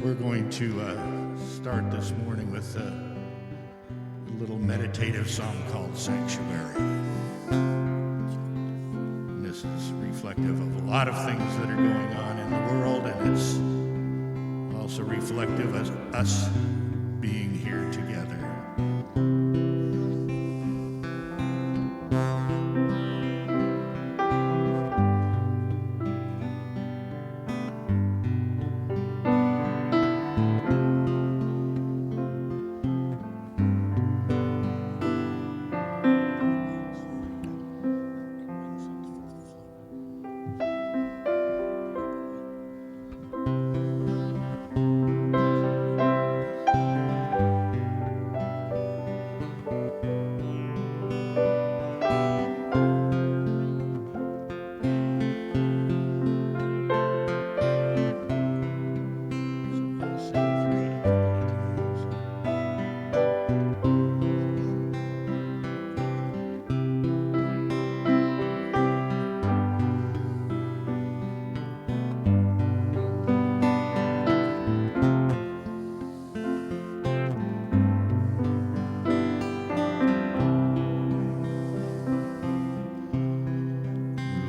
We're going to start this morning with a little meditative song called Sanctuary. And this is reflective of a lot of things that are going on in the world, and it's also reflective of us being here together.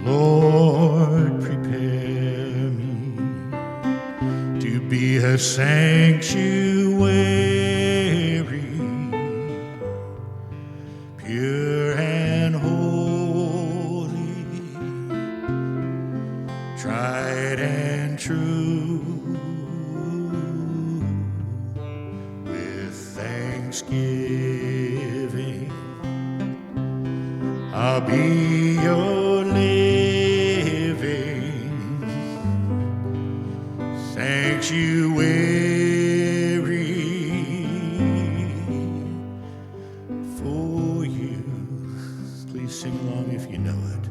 Lord, prepare me to be a sanctuary, pure and holy, tried and true, with thanksgiving. I'll be your sanctuary for you. Please sing along if you know it.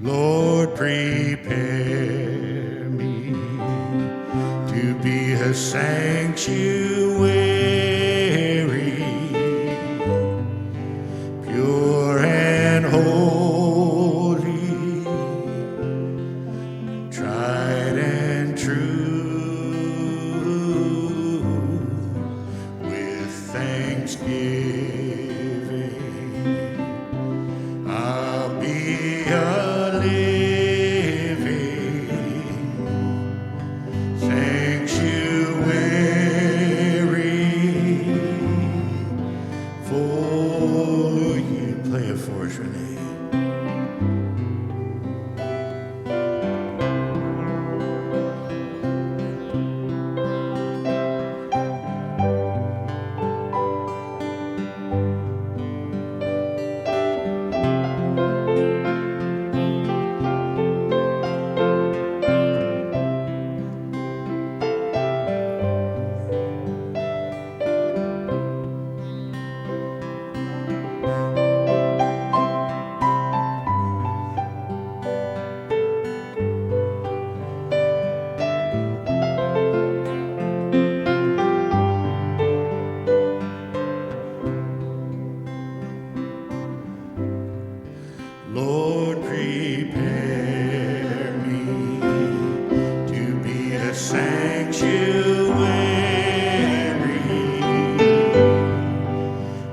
Lord, prepare me to be a sanctuary, pure and holy, tried and true, thanksgiving. I'll be a living sanctuary for you. Play it for us, Renee. Lord, prepare me to be a sanctuary,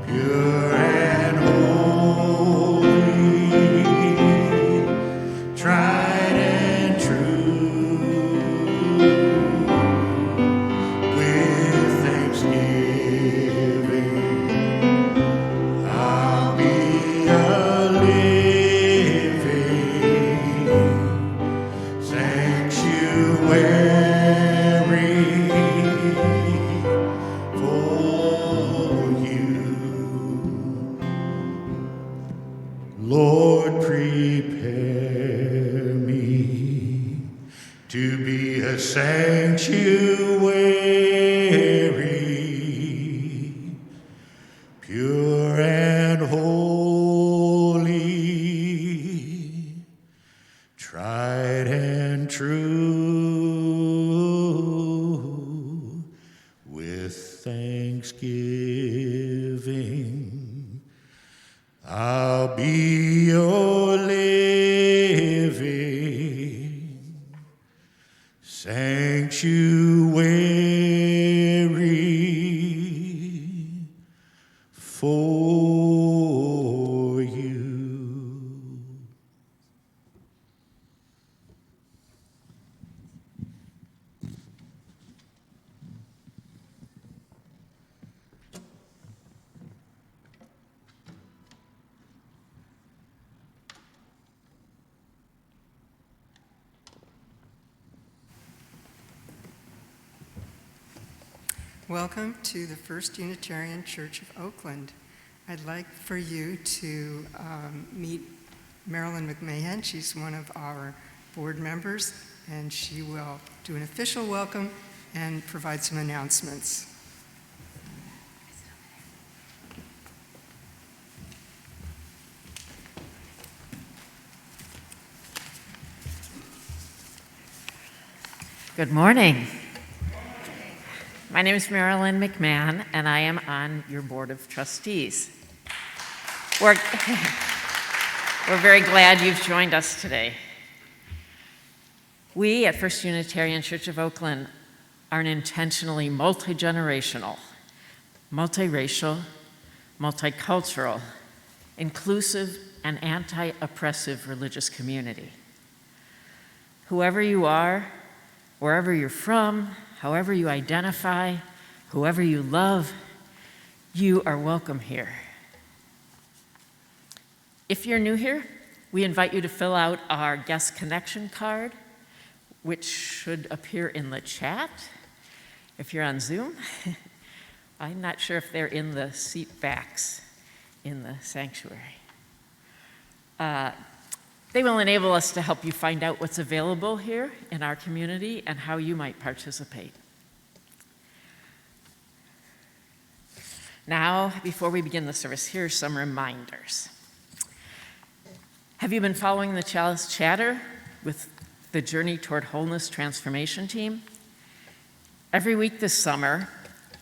pure and holy, tried and true, with thanksgiving. I'll be a sanctuary for you. Lord, prepare me to be a sanctuary, pure and holy, tried and true, with thanksgiving. I'll be your living sanctuary Welcome to the First Unitarian Church of Oakland. I'd like for you to meet Marilyn McMahon. She's one of our board members, and she will do an official welcome and provide some announcements. Good morning. My name is Marilyn McMahon, and I am on your board of trustees. We're very glad you've joined us today. We at First Unitarian Church of Oakland are an intentionally multi-generational, multiracial, multicultural, inclusive, and anti-oppressive religious community. Whoever you are, wherever you're from, however you identify, whoever you love, you are welcome here. If you're new here, we invite you to fill out our guest connection card, which should appear in the chat if you're on Zoom. I'm not sure if they're in the seat backs in the sanctuary. They will enable us to help you find out what's available here in our community and how you might participate. Now, before we begin the service, here are some reminders. Have you been following the Chalice Chatter with the Journey Toward Wholeness transformation team? Every week this summer,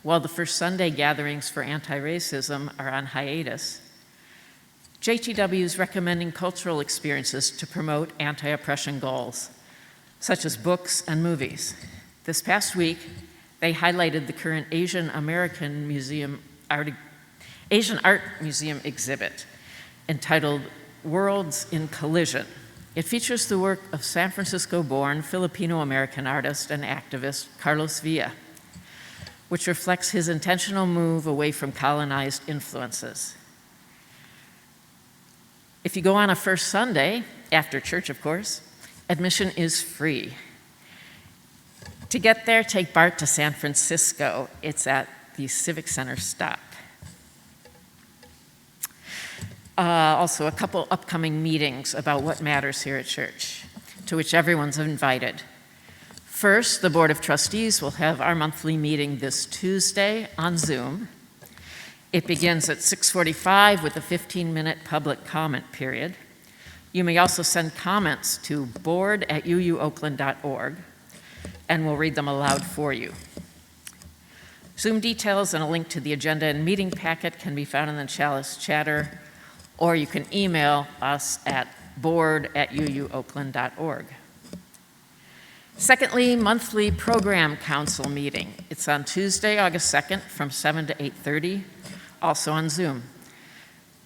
while the first Sunday gatherings for anti-racism are on hiatus, JTW is recommending cultural experiences to promote anti-oppression goals, such as books and movies. This past week, they highlighted the current Asian Art Museum exhibit entitled Worlds in Collision. It features the work of San Francisco-born Filipino-American artist and activist Carlos Villa, which reflects his intentional move away from colonized influences. If you go on a first Sunday, after church of course, admission is free. To get there, take BART to San Francisco. It's at the Civic Center stop. Also, a couple upcoming meetings about what matters here at church, to which everyone's invited. First, the Board of Trustees will have our monthly meeting this Tuesday on Zoom. It begins at 6:45 with a 15-minute public comment period. You may also send comments to board@uuoakland.org, and we'll read them aloud for you. Zoom details and a link to the agenda and meeting packet can be found in the Chalice Chatter, or you can email us at board@uuoakland.org. Secondly, monthly program council meeting. It's on Tuesday, August 2nd from 7 to 8:30. Also on Zoom.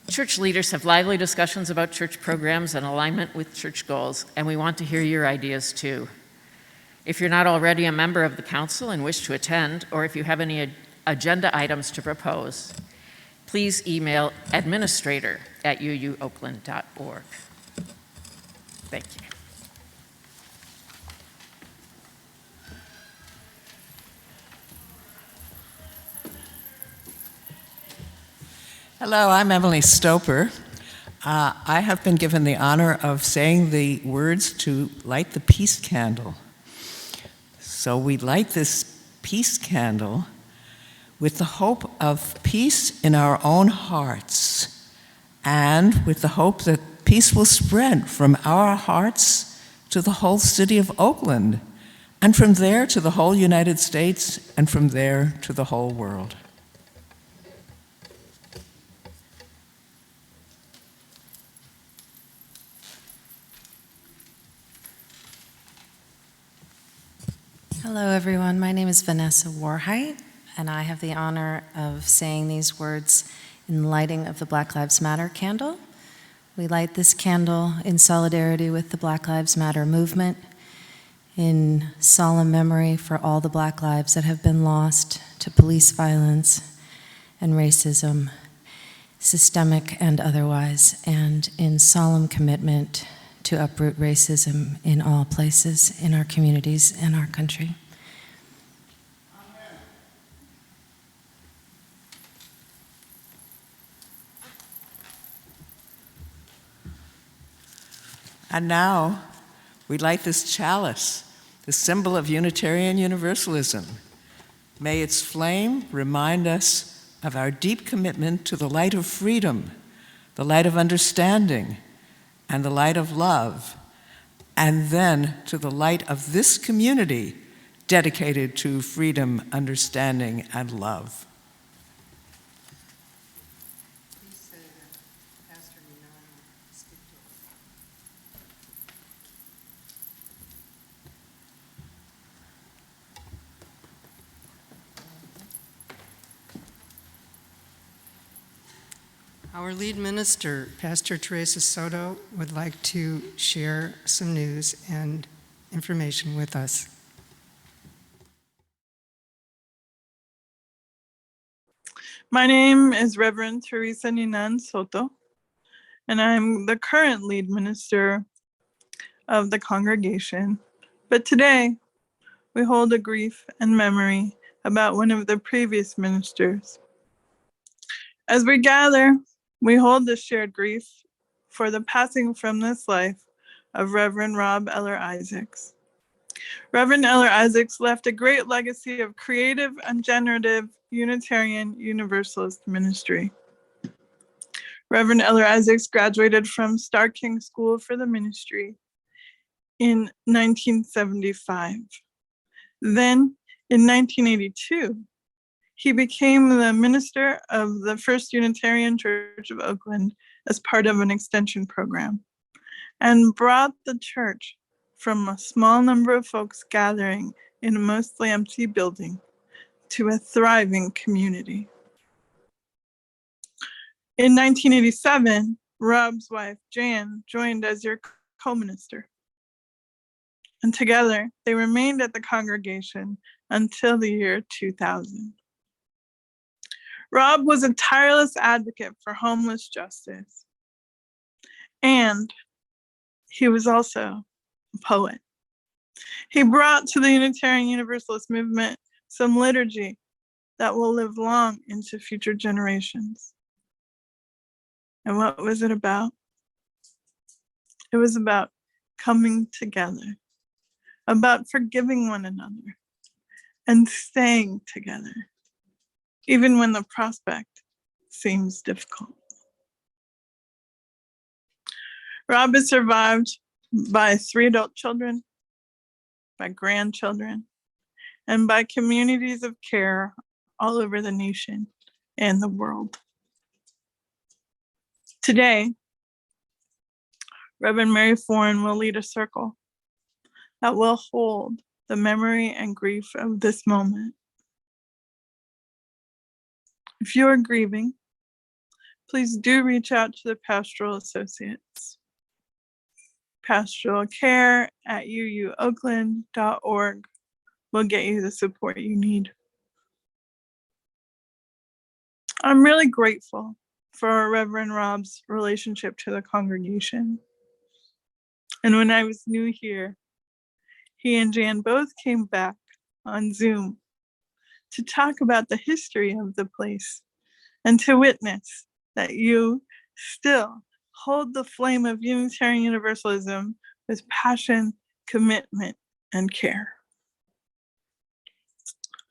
Church leaders have lively discussions about church programs and alignment with church goals, and we want to hear your ideas too. If you're not already a member of the council and wish to attend, or if you have any agenda items to propose, please email administrator@uuoakland.org. Thank you. Hello, I'm Emily Stoper. I have been given the honor of saying the words to light the peace candle. So we light this peace candle with the hope of peace in our own hearts, and with the hope that peace will spread from our hearts to the whole city of Oakland, and from there to the whole United States, and from there to the whole world. Hello, everyone. My name is Vanessa Warheit, and I have the honor of saying these words in the lighting of the Black Lives Matter candle. We light this candle in solidarity with the Black Lives Matter movement, in solemn memory for all the Black lives that have been lost to police violence and racism, systemic and otherwise, and in solemn commitment to uproot racism in all places in our communities and our country. And now we light this chalice, the symbol of Unitarian Universalism. May its flame remind us of our deep commitment to the light of freedom, the light of understanding, and the light of love, and then to the light of this community dedicated to freedom, understanding, and love. Please say that Pastor Minan will speak to us. Our lead minister, Pastor Teresa Soto, would like to share some news and information with us. My name is Reverend Teresa Ninan Soto, and I'm the current lead minister of the congregation. But today, we hold a grief and memory about one of the previous ministers. As we gather, we hold this shared grief for the passing from this life of Reverend Rob Eller Isaacs. Reverend Eller Isaacs left a great legacy of creative and generative Unitarian Universalist ministry. Reverend Eller Isaacs graduated from Star King School for the Ministry in 1975. Then, in 1982, he became the minister of the First Unitarian Church of Oakland as part of an extension program, and brought the church from a small number of folks gathering in a mostly empty building to a thriving community. In 1987, Rob's wife, Jan, joined as your co-minister. And together, they remained at the congregation until the year 2000. Rob was a tireless advocate for homeless justice. And he was also a poet. He brought to the Unitarian Universalist movement some liturgy that will live long into future generations. And what was it about? It was about coming together, about forgiving one another, and staying together, even when the prospect seems difficult. Rob is survived by 3 adult children, by grandchildren, and by communities of care all over the nation and the world. Today, Reverend Mary Foran will lead a circle that will hold the memory and grief of this moment. If you are grieving, please do reach out to the pastoral associates. pastoralcare@uuoakland.org will get you the support you need. I'm really grateful for Reverend Rob's relationship to the congregation. And when I was new here, he and Jan both came back on Zoom to talk about the history of the place and to witness that you still hold the flame of Unitarian Universalism with passion, commitment, and care.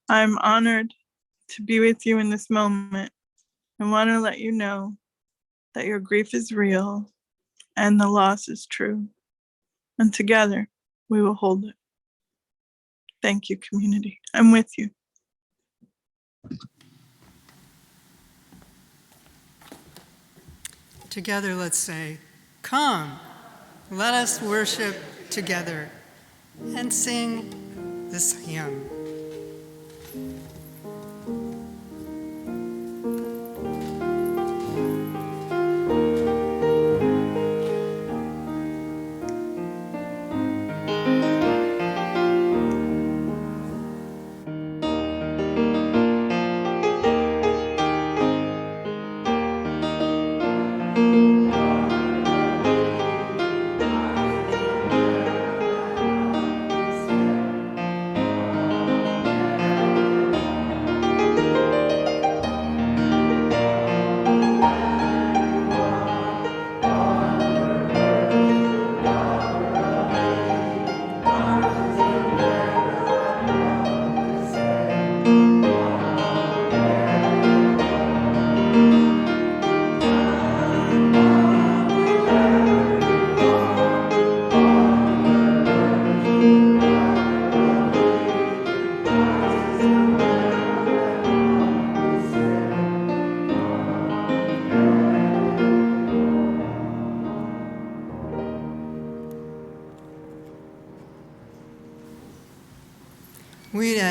I'm honored to be with you in this moment and want to let you know that your grief is real and the loss is true. And together, we will hold it. Thank you, community. I'm with you. Together, let's say, "Come, let us worship together," and sing this hymn.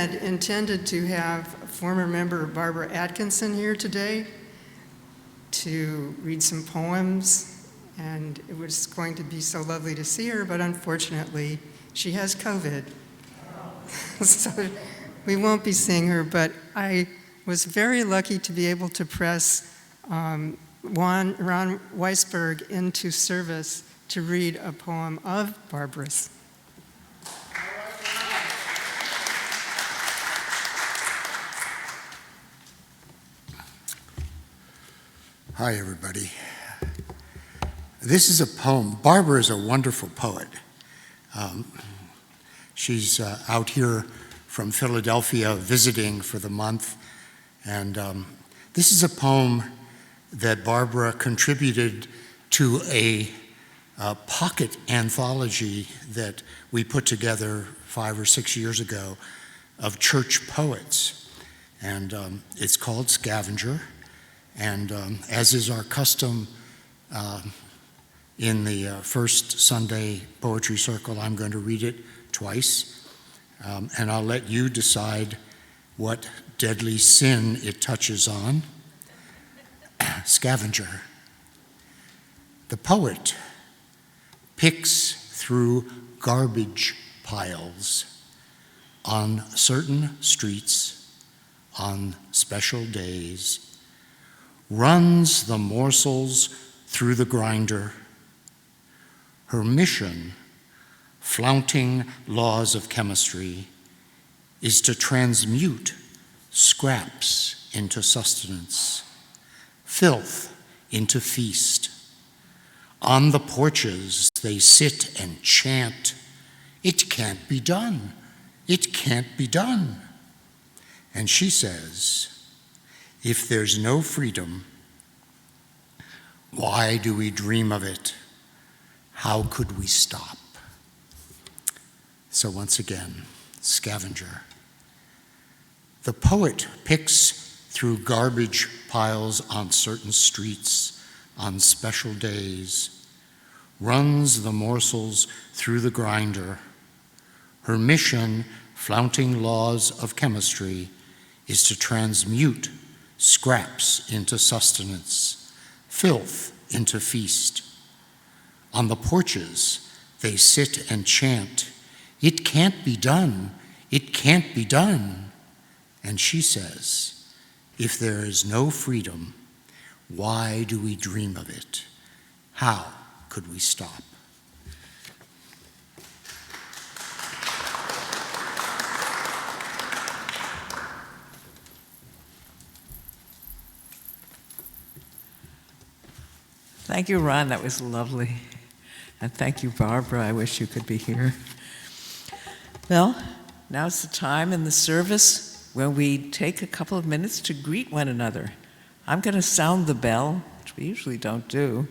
had intended to have former member Barbara Atkinson here today to read some poems, and it was going to be so lovely to see her, but unfortunately, she has COVID. So we won't be seeing her, but I was very lucky to be able to press Ron Weisberg into service to read a poem of Barbara's. Hi, everybody. This is a poem. Barbara is a wonderful poet. She's out here from Philadelphia visiting for the month, and this is a poem that Barbara contributed to a pocket anthology that we put together 5 or 6 years ago of church poets, and it's called Scavenger. And as is our custom in the first Sunday Poetry Circle, I'm going to read it twice, and I'll let you decide what deadly sin it touches on. Scavenger. The poet picks through garbage piles on certain streets on special days, runs the morsels through the grinder. Her mission, flaunting laws of chemistry, is to transmute scraps into sustenance, filth into feast. On the porches they sit and chant, "It can't be done, it can't be done." And she says, if there's no freedom, why do we dream of it? How could we stop? So once again, Scavenger. The poet picks through garbage piles on certain streets on special days, runs the morsels through the grinder. Her mission, flaunting laws of chemistry, is to transmute scraps into sustenance, filth into feast. On the porches, they sit and chant, "It can't be done, it can't be done." And she says, if there is no freedom, why do we dream of it? How could we stop? Thank you, Ron. That was lovely. And thank you, Barbara. I wish you could be here. Well, now's the time in the service when we take a couple of minutes to greet one another. I'm going to sound the bell, which we usually don't do.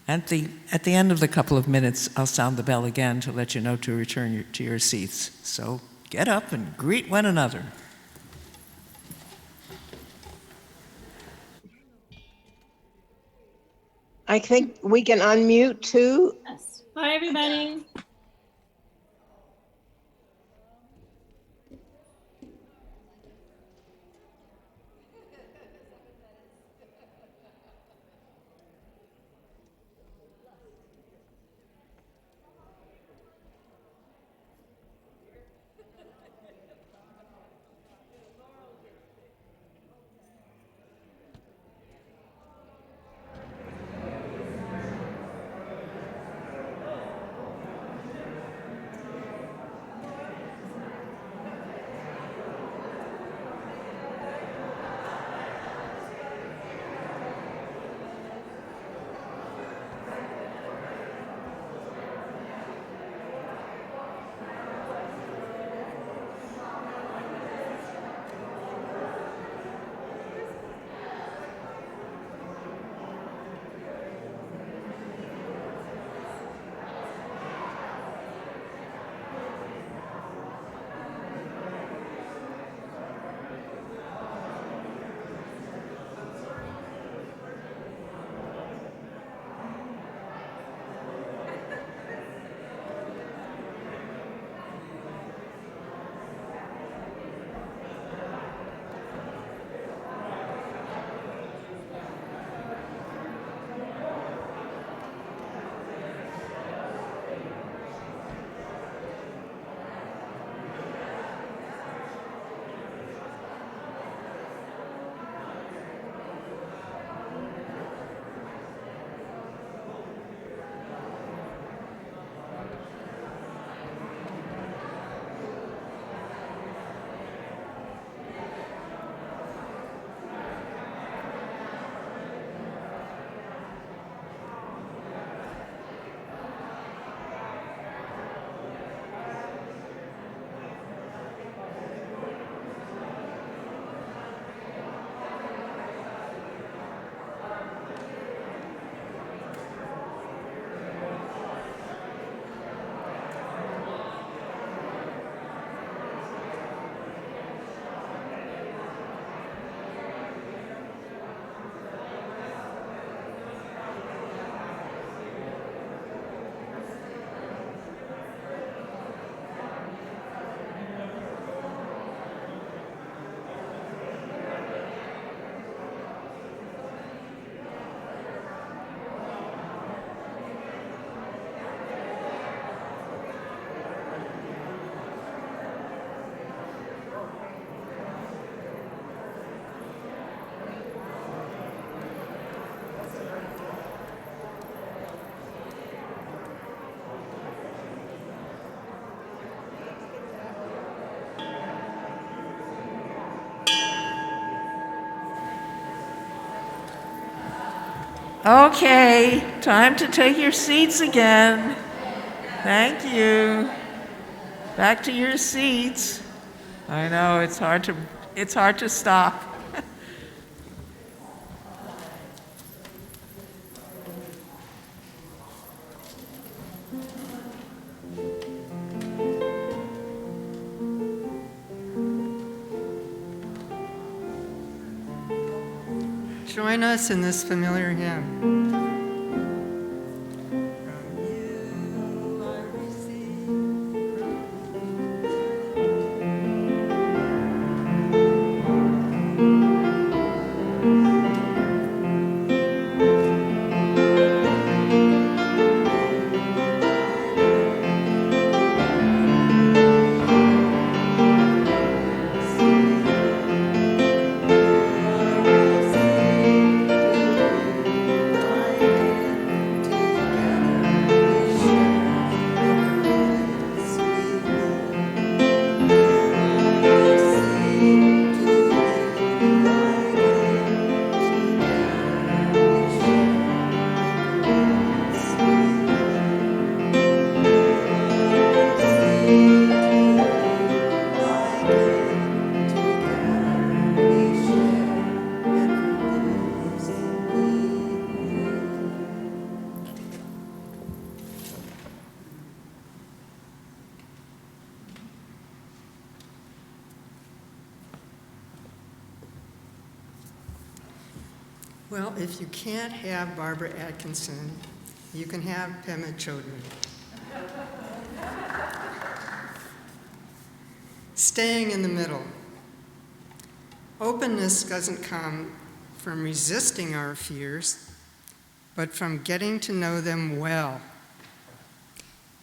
At the end of the couple of minutes, I'll sound the bell again to let you know to return to your seats. So get up and greet one another. I think we can unmute too. Yes. Hi, everybody. Okay, time to take your seats again. Thank you. Back to your seats. I know it's hard to stop. Join us in this familiar hymn. Well, if you can't have Barbara Atkinson, you can have Pema Chodron. Staying in the middle. Openness doesn't come from resisting our fears, but from getting to know them well.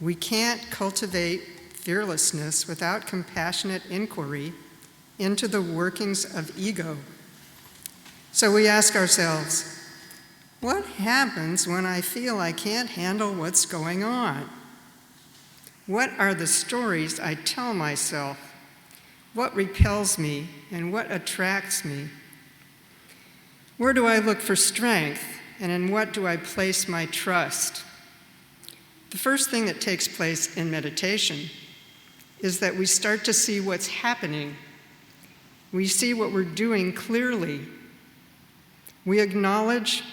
We can't cultivate fearlessness without compassionate inquiry into the workings of ego. So we ask ourselves, what happens when I feel I can't handle what's going on? What are the stories I tell myself? What repels me and what attracts me? Where do I look for strength, and in what do I place my trust? The first thing that takes place in meditation is that we start to see what's happening. We see what we're doing clearly. We acknowledge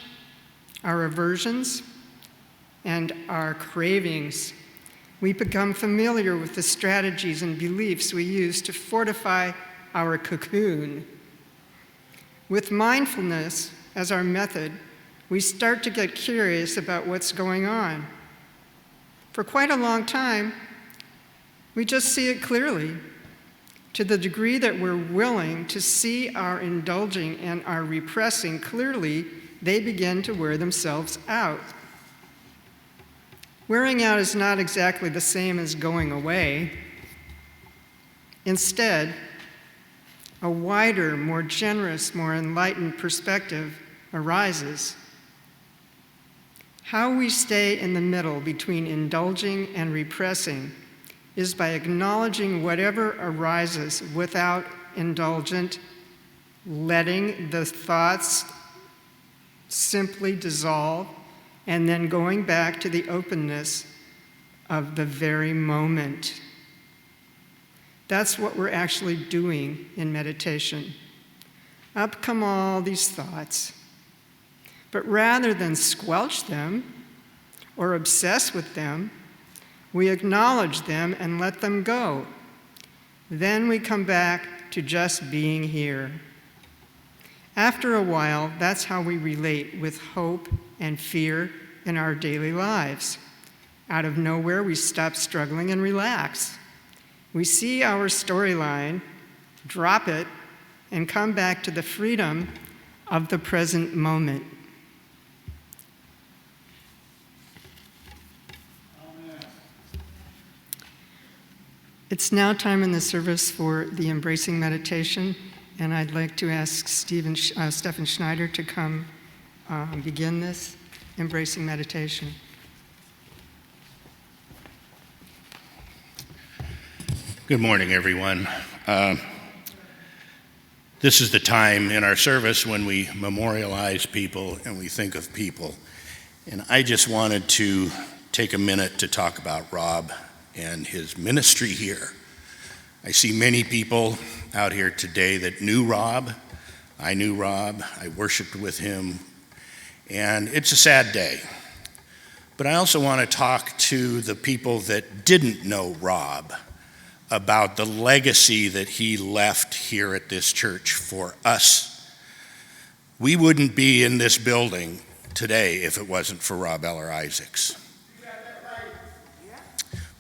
our aversions and our cravings. We become familiar with the strategies and beliefs we use to fortify our cocoon. With mindfulness as our method, we start to get curious about what's going on. For quite a long time, we just see it clearly. To the degree that we're willing to see our indulging and our repressing clearly, they begin to wear themselves out. Wearing out is not exactly the same as going away. Instead, a wider, more generous, more enlightened perspective arises. How we stay in the middle between indulging and repressing is by acknowledging whatever arises without indulgent, letting the thoughts simply dissolve, and then going back to the openness of the very moment. That's what we're actually doing in meditation. Up come all these thoughts. But rather than squelch them or obsess with them, we acknowledge them and let them go. Then we come back to just being here. After a while, that's how we relate with hope and fear in our daily lives. Out of nowhere, we stop struggling and relax. We see our storyline, drop it, and come back to the freedom of the present moment. It's now time in the service for the embracing meditation, and I'd like to ask Stephen Schneider to come begin this embracing meditation. Good morning, everyone. This is the time in our service when we memorialize people and we think of people. And I just wanted to take a minute to talk about Rob and his ministry here. I see many people out here today that knew Rob. I knew Rob. I worshiped with him. And it's a sad day. But I also want to talk to the people that didn't know Rob about the legacy that he left here at this church for us. We wouldn't be in this building today if it wasn't for Rob Eller Isaacs.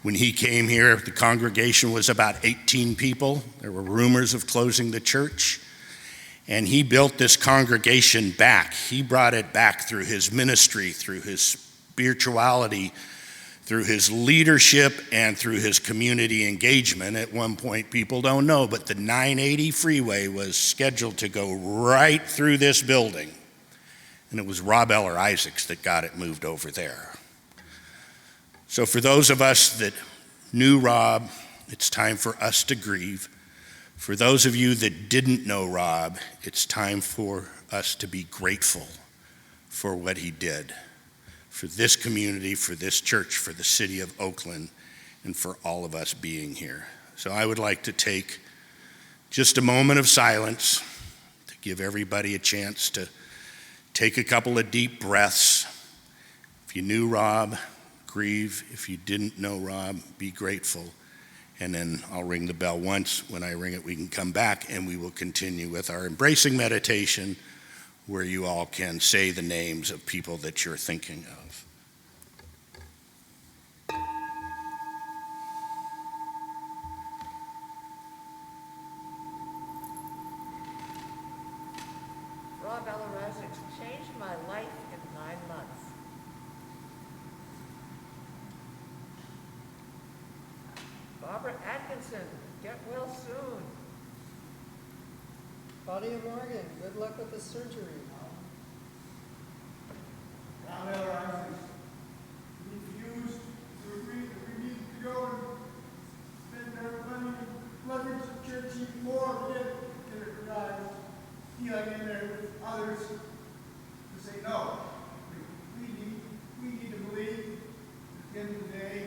When he came here, the congregation was about 18 people. There were rumors of closing the church. And he built this congregation back. He brought it back through his ministry, through his spirituality, through his leadership, and through his community engagement. At one point, people don't know, but the 980 freeway was scheduled to go right through this building. And it was Rob Eller Isaacs that got it moved over there. So for those of us that knew Rob, it's time for us to grieve. For those of you that didn't know Rob, it's time for us to be grateful for what he did, for this community, for this church, for the city of Oakland, and for all of us being here. So I would like to take just a moment of silence to give everybody a chance to take a couple of deep breaths. If you knew Rob, grieve. If you didn't know Rob, be grateful. And then I'll ring the bell once. When I ring it, we can come back and we will continue with our embracing meditation, where you all can say the names of people that you're thinking of. Rob Eller Isaacs changed my life in 9 months. Barbara Atkinson, get well soon. Claudia Morgan, good luck with the surgery. Rob Eller Isaacs refused to agree that we needed to go and spend our money and leverage the church even more. We did get it right. He hung in there with others to say no. We need to believe at the end of the day,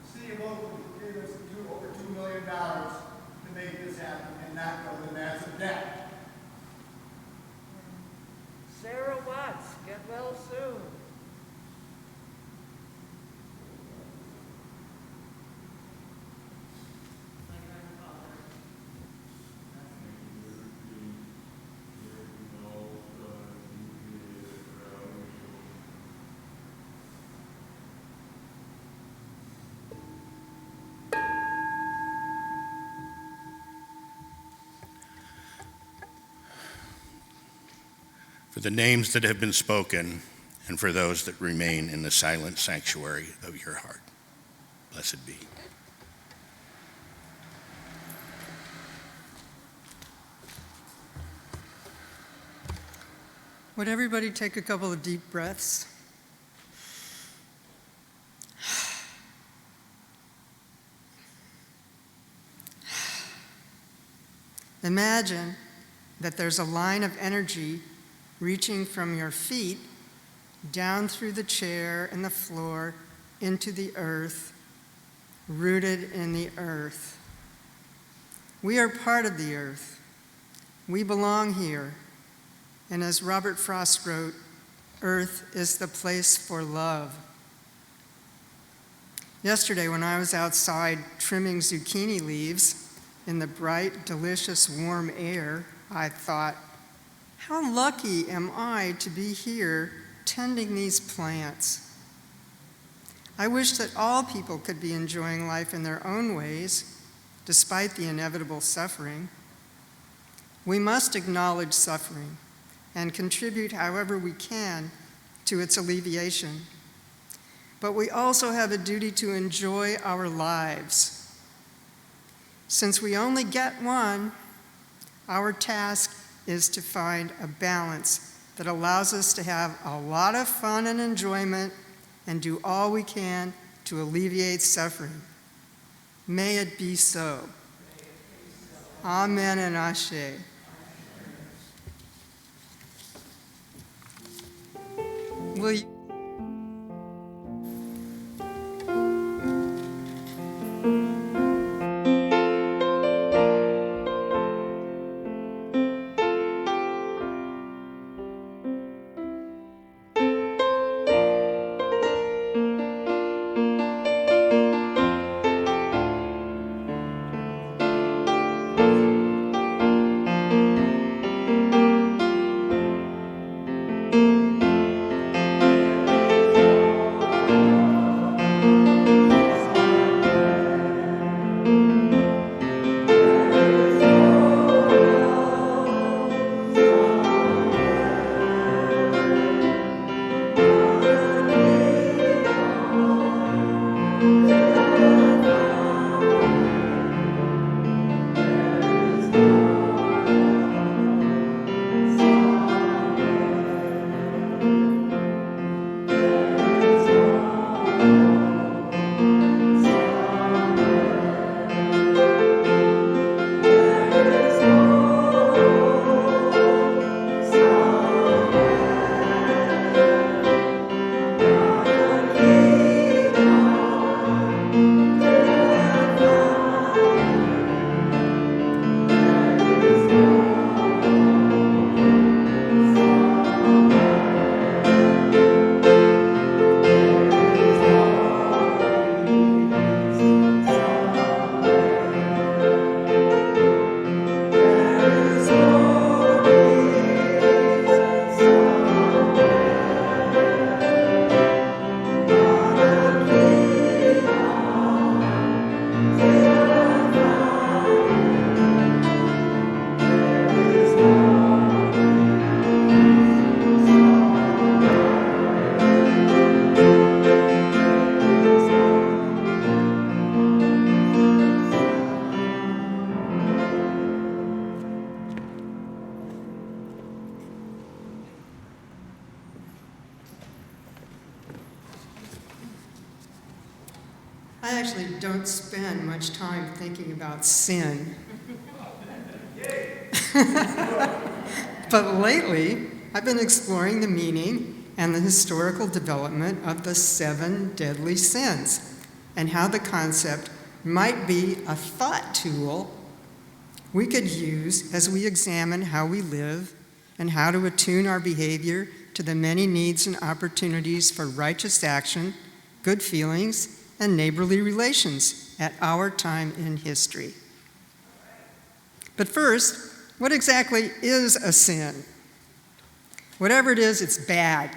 the city of Oakland gave us over $2 million to make this happen and not go to massive debt. Sarah Watts, get well soon. For the names that have been spoken, and for those that remain in the silent sanctuary of your heart. Blessed be. Would everybody take a couple of deep breaths? Imagine that there's a line of energy reaching from your feet down through the chair and the floor into the earth, rooted in the earth. We are part of the earth. We belong here. And as Robert Frost wrote, earth is the place for love. Yesterday, when I was outside trimming zucchini leaves in the bright, delicious, warm air, I thought, how lucky am I to be here tending these plants? I wish that all people could be enjoying life in their own ways, despite the inevitable suffering. We must acknowledge suffering and contribute however we can to its alleviation. But we also have a duty to enjoy our lives. Since we only get one, our task is to find a balance that allows us to have a lot of fun and enjoyment and do all we can to alleviate suffering. May it be so. Amen and Ashe. will you? I actually don't spend much time thinking about sin. But lately, I've been exploring the meaning and the historical development of the 7 deadly sins and how the concept might be a thought tool we could use as we examine how we live and how to attune our behavior to the many needs and opportunities for righteous action, good feelings, and neighborly relations at our time in history. But first, what exactly is a sin? Whatever it is, it's bad.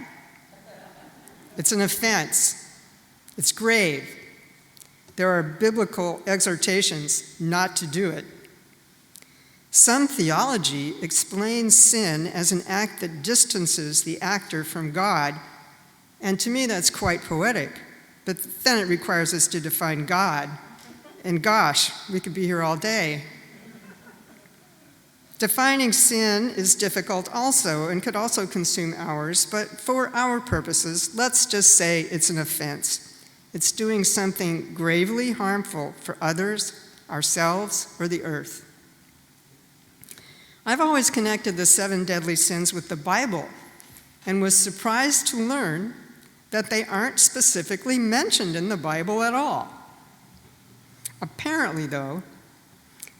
It's an offense. It's grave. There are biblical exhortations not to do it. Some theology explains sin as an act that distances the actor from God, and to me that's quite poetic. But then it requires us to define God. And gosh, we could be here all day. Defining sin is difficult also and could also consume hours, but for our purposes, let's just say it's an offense. It's doing something gravely harmful for others, ourselves, or the earth. I've always connected the 7 deadly sins with the Bible and was surprised to learn that they aren't specifically mentioned in the Bible at all. Apparently, though,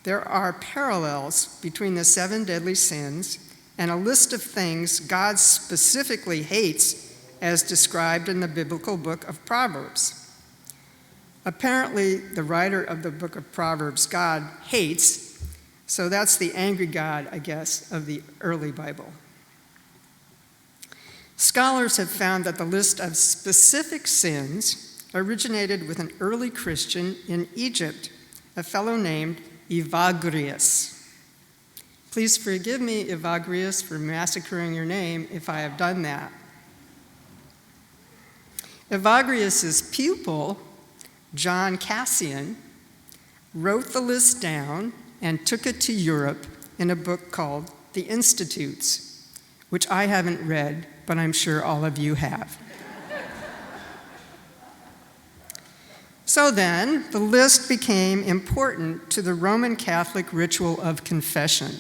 there are parallels between the 7 deadly sins and a list of things God specifically hates as described in the biblical book of Proverbs. Apparently, the writer of the book of Proverbs, God hates, so that's the angry God, I guess, of the early Bible. Scholars have found that the list of specific sins originated with an early Christian in Egypt, a fellow named Evagrius. Please forgive me, Evagrius, for massacring your name if I have done that. Evagrius's pupil, John Cassian, wrote the list down and took it to Europe in a book called The Institutes, which I haven't read, but I'm sure all of you have. So then, the list became important to the Roman Catholic ritual of confession.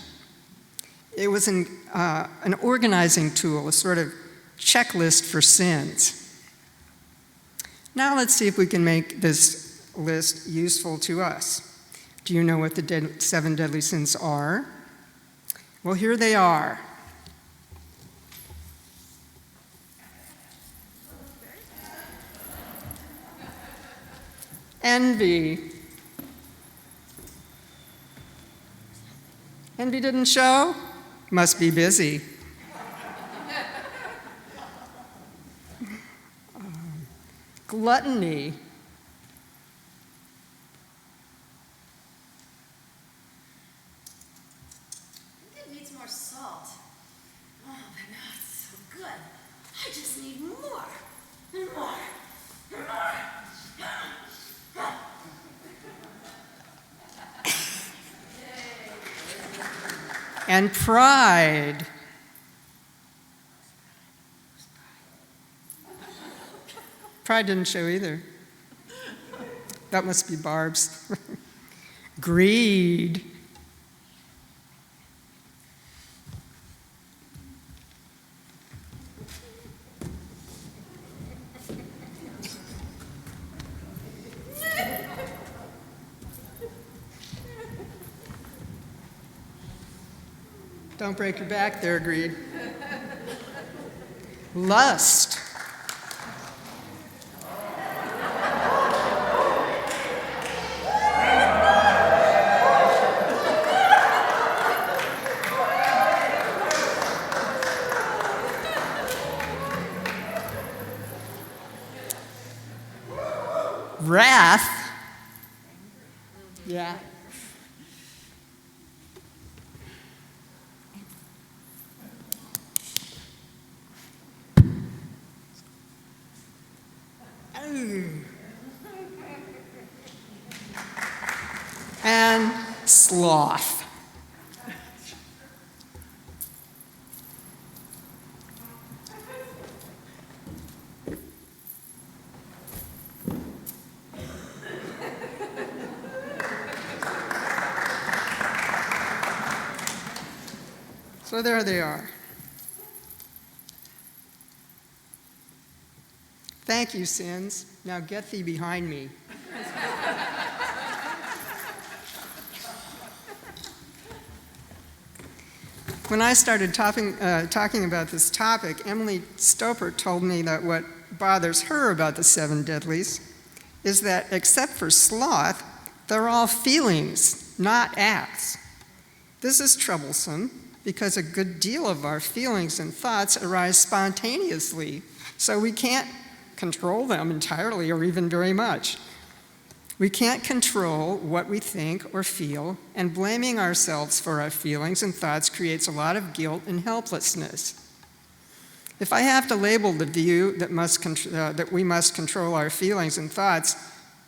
It was an organizing tool, a sort of checklist for sins. Now let's see if we can make this list useful to us. Do you know what the 7 deadly sins are? Well, here they are. Envy. Envy didn't show? Must be busy. Gluttony. It needs more salt. Oh, but now it's so good. I just need more and more and more. And pride. Pride didn't show either. That must be Barb's. Greed. Don't break your back there, Greed. Lust. Wrath. Yeah. And sloth. So there they are. Thank you, sins. Now get thee behind me. When I started talking about this topic, Emily Stoper told me that what bothers her about the 7 deadlies is that except for sloth, they're all feelings, not acts. This is troublesome because a good deal of our feelings and thoughts arise spontaneously, so we can't control them entirely or even very much. We can't control what we think or feel, and blaming ourselves for our feelings and thoughts creates a lot of guilt and helplessness. If I have to label the view that we must control our feelings and thoughts,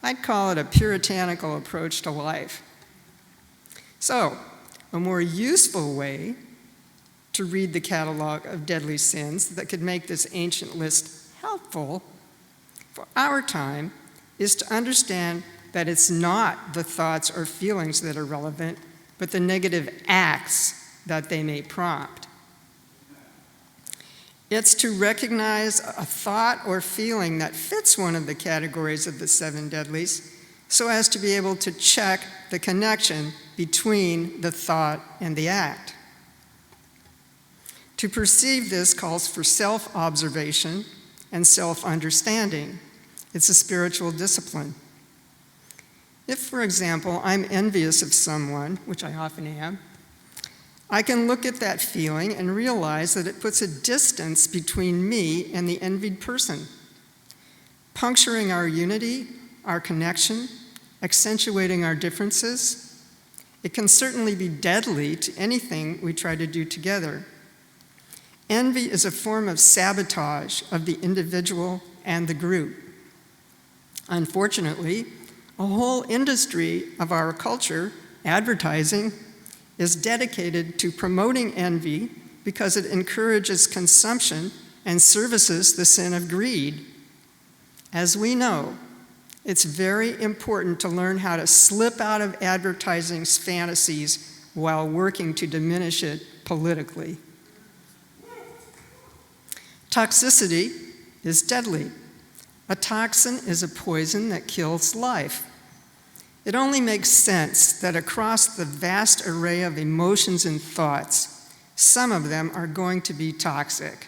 I'd call it a puritanical approach to life. So, a more useful way to read the catalog of deadly sins that could make this ancient list helpful for our time is to understand that it's not the thoughts or feelings that are relevant, but the negative acts that they may prompt. It's to recognize a thought or feeling that fits one of the categories of the 7 deadlies so as to be able to check the connection between the thought and the act. To perceive this calls for self-observation and self-understanding. It's a spiritual discipline. If, for example, I'm envious of someone, which I often am, I can look at that feeling and realize that it puts a distance between me and the envied person, puncturing our unity, our connection, accentuating our differences. It can certainly be deadly to anything we try to do together. Envy is a form of sabotage of the individual and the group. Unfortunately, a whole industry of our culture, advertising, is dedicated to promoting envy because it encourages consumption and services the sin of greed. As we know, it's very important to learn how to slip out of advertising's fantasies while working to diminish it politically. Toxicity is deadly. A toxin is a poison that kills life. It only makes sense that across the vast array of emotions and thoughts, some of them are going to be toxic.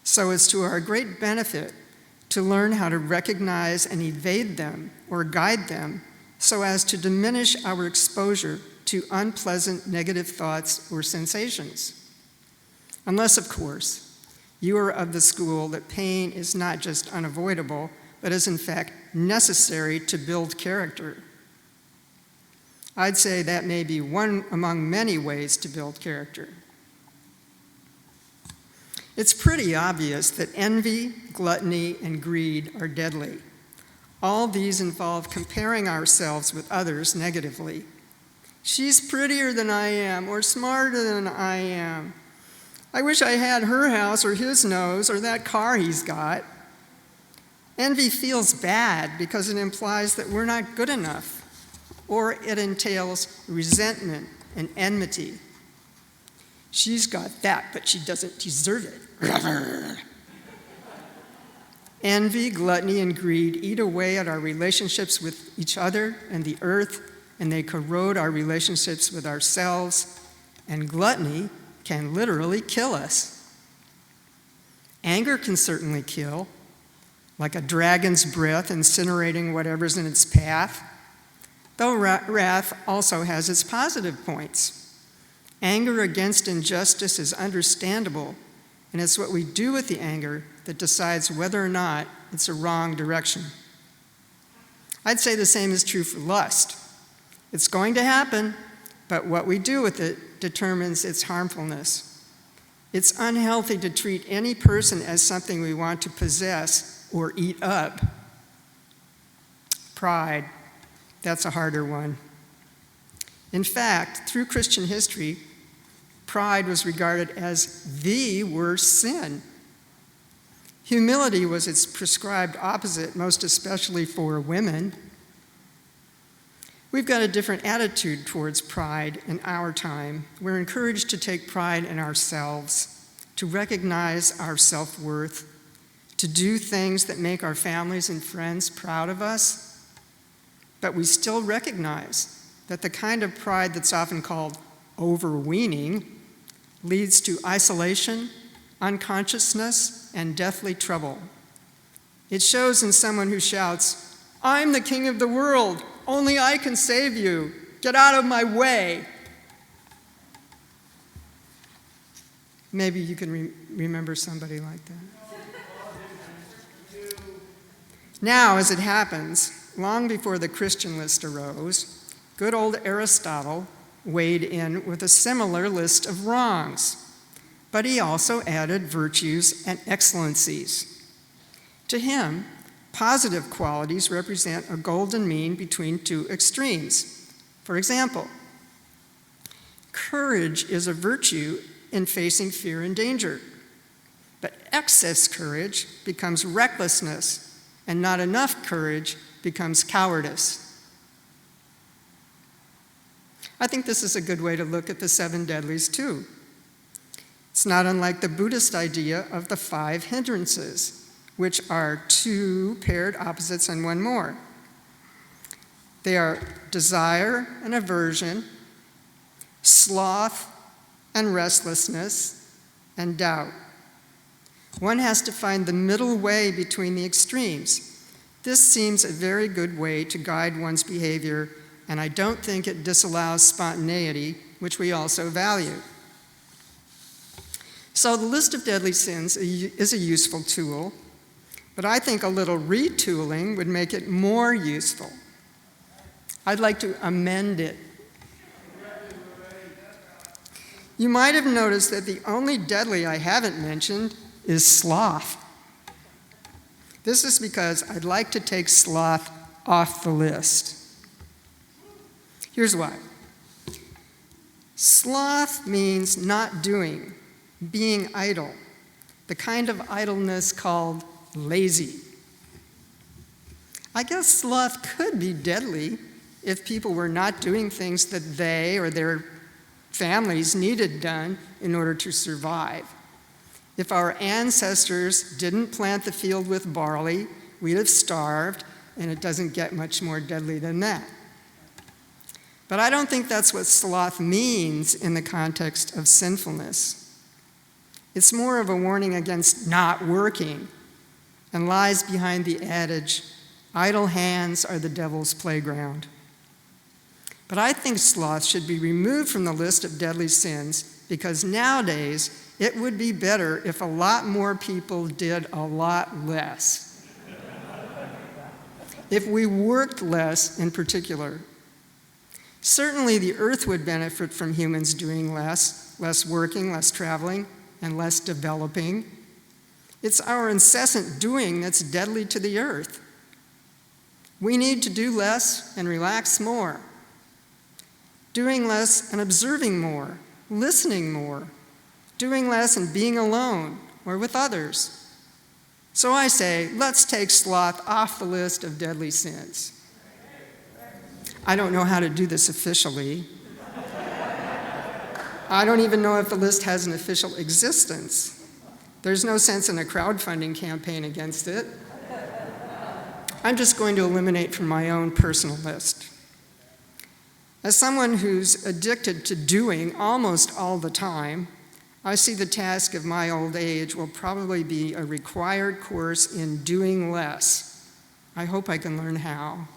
So it's to our great benefit to learn how to recognize and evade them or guide them so as to diminish our exposure to unpleasant negative thoughts or sensations. Unless, of course, you are of the school that pain is not just unavoidable, but is in fact necessary to build character. I'd say that may be one among many ways to build character. It's pretty obvious that envy, gluttony, and greed are deadly. All these involve comparing ourselves with others negatively. She's prettier than I am, or smarter than I am. I wish I had her house, or his nose, or that car he's got. Envy feels bad because it implies that we're not good enough, or it entails resentment and enmity. She's got that, but she doesn't deserve it. Envy, gluttony, and greed eat away at our relationships with each other and the earth, and they corrode our relationships with ourselves, and gluttony can literally kill us. Anger can certainly kill, like a dragon's breath incinerating whatever's in its path, though wrath also has its positive points. Anger against injustice is understandable, and it's what we do with the anger that decides whether or not it's a wrong direction. I'd say the same is true for lust. It's going to happen, but what we do with it determines its harmfulness. It's unhealthy to treat any person as something we want to possess or eat up. Pride, that's a harder one. In fact, through Christian history, pride was regarded as the worst sin. Humility was its prescribed opposite, most especially for women. We've got a different attitude towards pride in our time. We're encouraged to take pride in ourselves, to recognize our self-worth, to do things that make our families and friends proud of us. But we still recognize that the kind of pride that's often called overweening leads to isolation, unconsciousness, and deathly trouble. It shows in someone who shouts, "I'm the king of the world, only I can save you, get out of my way." Maybe you can remember somebody like that. Now, as it happens, long before the Christian list arose, good old Aristotle weighed in with a similar list of wrongs, but he also added virtues and excellencies. To him, positive qualities represent a golden mean between two extremes. For example, courage is a virtue in facing fear and danger, but excess courage becomes recklessness, and not enough courage becomes cowardice. I think this is a good way to look at the 7 deadlies too. It's not unlike the Buddhist idea of the 5 hindrances, which are 2 paired opposites and 1 more. They are desire and aversion, sloth and restlessness, and doubt. One has to find the middle way between the extremes. This seems a very good way to guide one's behavior, and I don't think it disallows spontaneity, which we also value. So the list of deadly sins is a useful tool, but I think a little retooling would make it more useful. I'd like to amend it. You might have noticed that the only deadly I haven't mentioned is sloth. This is because I'd like to take sloth off the list. Here's why. Sloth means not doing, being idle, the kind of idleness called lazy. I guess sloth could be deadly if people were not doing things that they or their families needed done in order to survive. If our ancestors didn't plant the field with barley, we'd have starved, and it doesn't get much more deadly than that. But I don't think that's what sloth means in the context of sinfulness. It's more of a warning against not working and lies behind the adage, idle hands are the devil's playground. But I think sloth should be removed from the list of deadly sins because nowadays it would be better if a lot more people did a lot less. If we worked less in particular. Certainly the earth would benefit from humans doing less working, less traveling, and less developing. It's our incessant doing that's deadly to the earth. We need to do less and relax more. Doing less and observing more, listening more, doing less and being alone or with others. So I say, let's take sloth off the list of deadly sins. I don't know how to do this officially. I don't even know if the list has an official existence. There's no sense in a crowdfunding campaign against it. I'm just going to eliminate from my own personal list. As someone who's addicted to doing almost all the time, I see the task of my old age will probably be a required course in doing less. I hope I can learn how.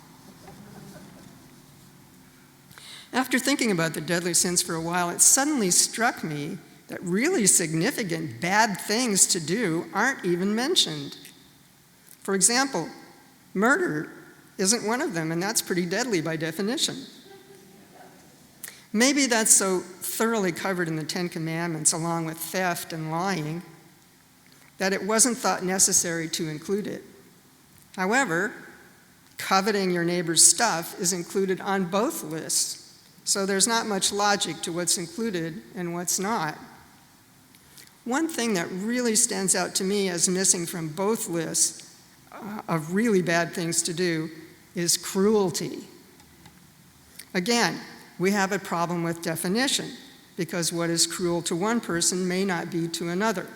After thinking about the deadly sins for a while, it suddenly struck me that really significant bad things to do aren't even mentioned. For example, murder isn't one of them, and that's pretty deadly by definition. Maybe that's so thoroughly covered in the Ten Commandments, along with theft and lying, that it wasn't thought necessary to include it. However, coveting your neighbor's stuff is included on both lists, so there's not much logic to what's included and what's not. One thing that really stands out to me as missing from both lists of really bad things to do is cruelty. Again, we have a problem with definition, because what is cruel to one person may not be to another.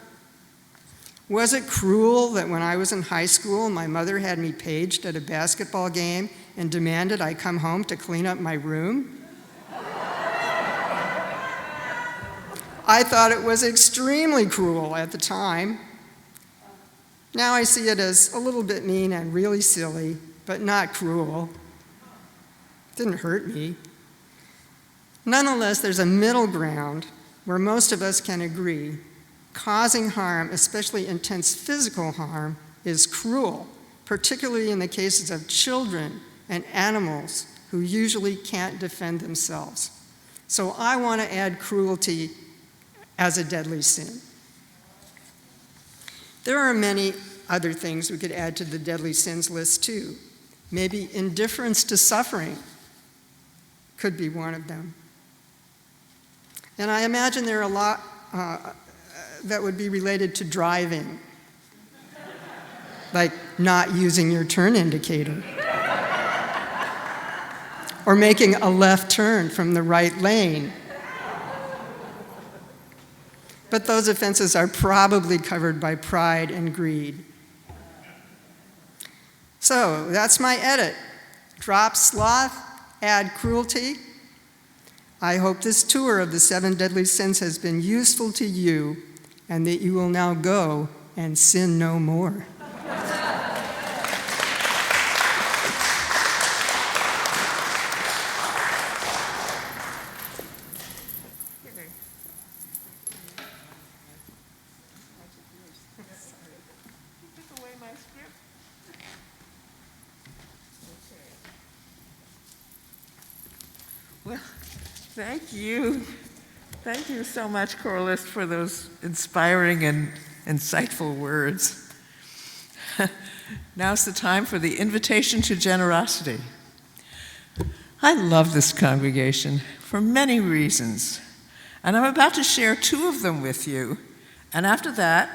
Was it cruel that when I was in high school, my mother had me paged at a basketball game and demanded I come home to clean up my room? I thought it was extremely cruel at the time. Now I see it as a little bit mean and really silly, but not cruel. It didn't hurt me. Nonetheless, there's a middle ground where most of us can agree. Causing harm, especially intense physical harm, is cruel, particularly in the cases of children and animals who usually can't defend themselves. So I want to add cruelty as a deadly sin. There are many other things we could add to the deadly sins list too. Maybe indifference to suffering could be one of them. And I imagine there are a lot that would be related to driving, like not using your turn indicator, or making a left turn from the right lane. But those offenses are probably covered by pride and greed. So that's my edit. Drop sloth, add cruelty. I hope this tour of the 7 deadly sins has been useful to you and that you will now go and sin no more. Well, thank you. Thank you so much, Corliss, for those inspiring and insightful words. Now's the time for the invitation to generosity. I love this congregation for many reasons, and I'm about to share 2 of them with you, and after that,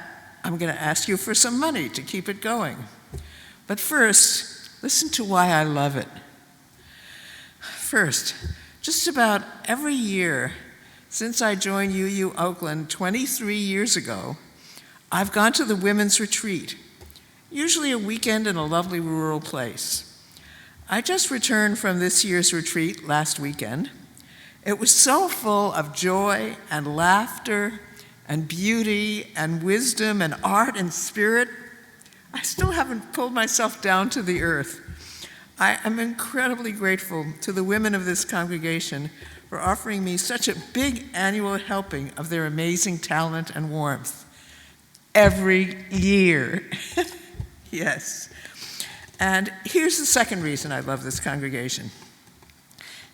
I'm going to ask you for some money to keep it going. But first, listen to why I love it. First, just about every year since I joined UU Oakland 23 years ago, I've gone to the women's retreat, usually a weekend in a lovely rural place. I just returned from this year's retreat last weekend. It was so full of joy and laughter and beauty and wisdom and art and spirit. I still haven't pulled myself down to the earth. I am incredibly grateful to the women of this congregation for offering me such a big annual helping of their amazing talent and warmth every year. Yes. And here's the second reason I love this congregation.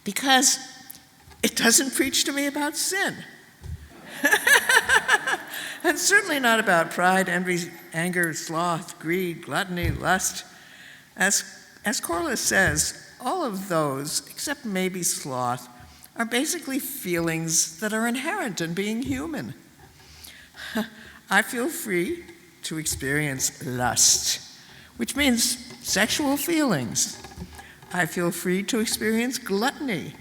Because it doesn't preach to me about sin. And certainly not about pride, envy, anger, sloth, greed, gluttony, lust. As Corliss says, all of those, except maybe sloth, are basically feelings that are inherent in being human. I feel free to experience lust, which means sexual feelings. I feel free to experience gluttony,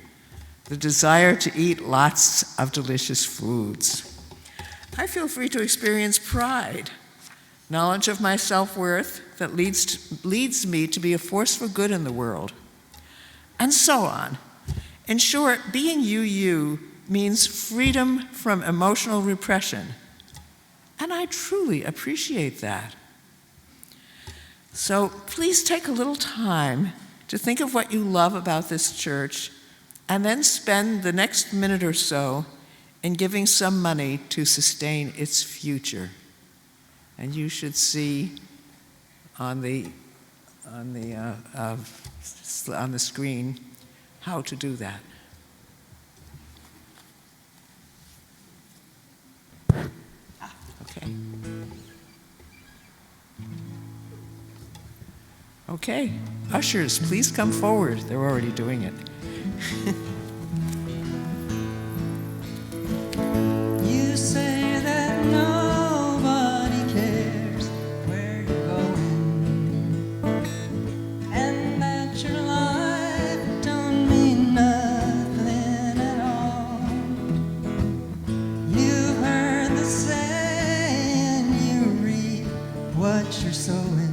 the desire to eat lots of delicious foods. I feel free to experience pride, knowledge of my self-worth that leads me to be a force for good in the world, and so on. In short, being you means freedom from emotional repression, and I truly appreciate that. So please take a little time to think of what you love about this church, and then spend the next minute or so in giving some money to sustain its future. And you should see on the screen how to do that. Okay. Okay, ushers, please come forward. They're already doing it. You say that nobody cares where you're going, and that your life don't mean nothing at all. You've heard the saying, you reap what you're sowing.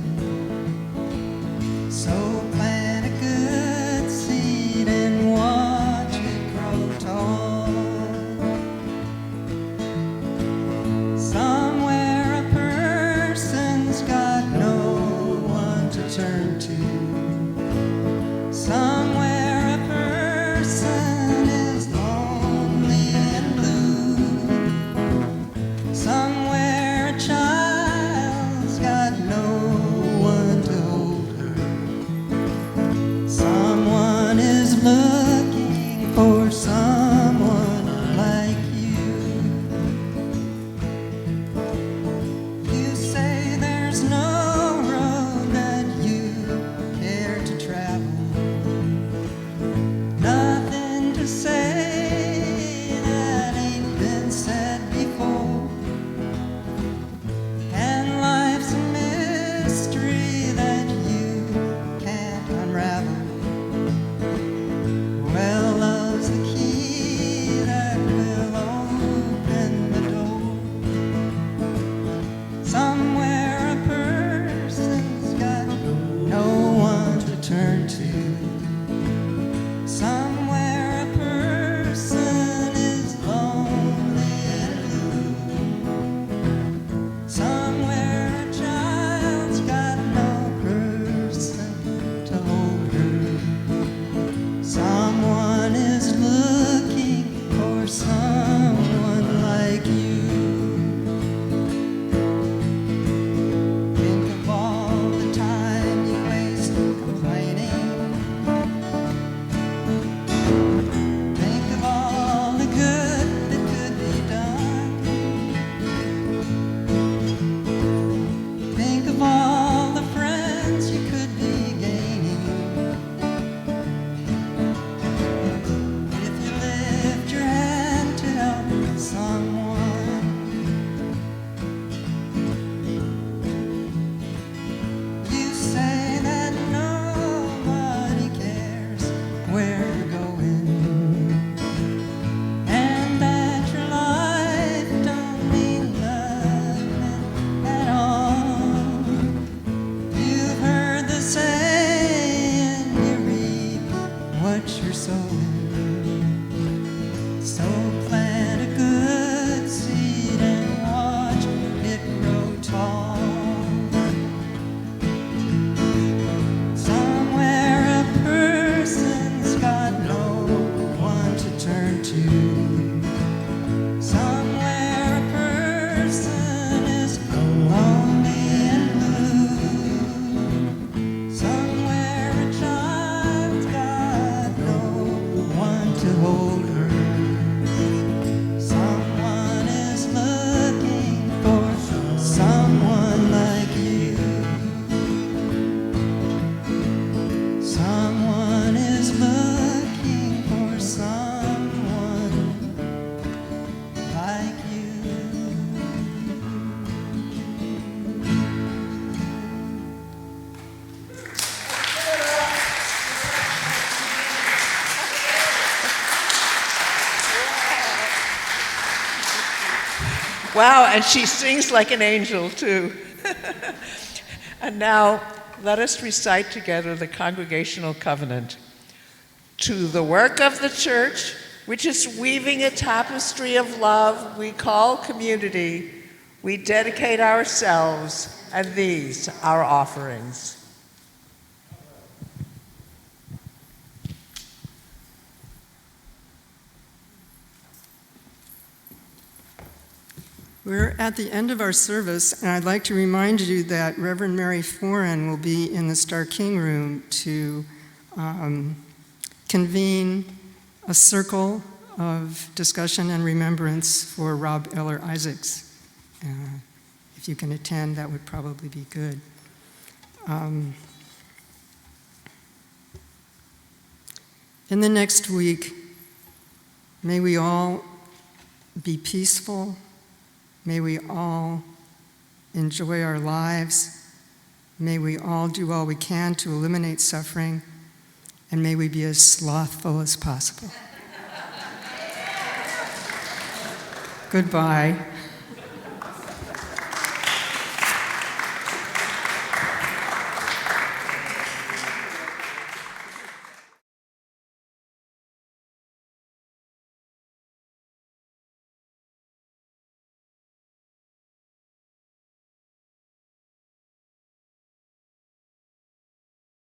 So plant a good seed and water Wow, and she sings like an angel, too. And now, let us recite together the Congregational Covenant. To the work of the church, which is weaving a tapestry of love we call community, we dedicate ourselves and these, our offerings. We're at the end of our service, and I'd like to remind you that Reverend Mary Foran will be in the Star King room to convene a circle of discussion and remembrance for Rob Eller Isaacs. If you can attend, that would probably be good. In the next week, may we all be peaceful. May we all enjoy our lives. May we all do all we can to eliminate suffering. And may we be as slothful as possible. Goodbye.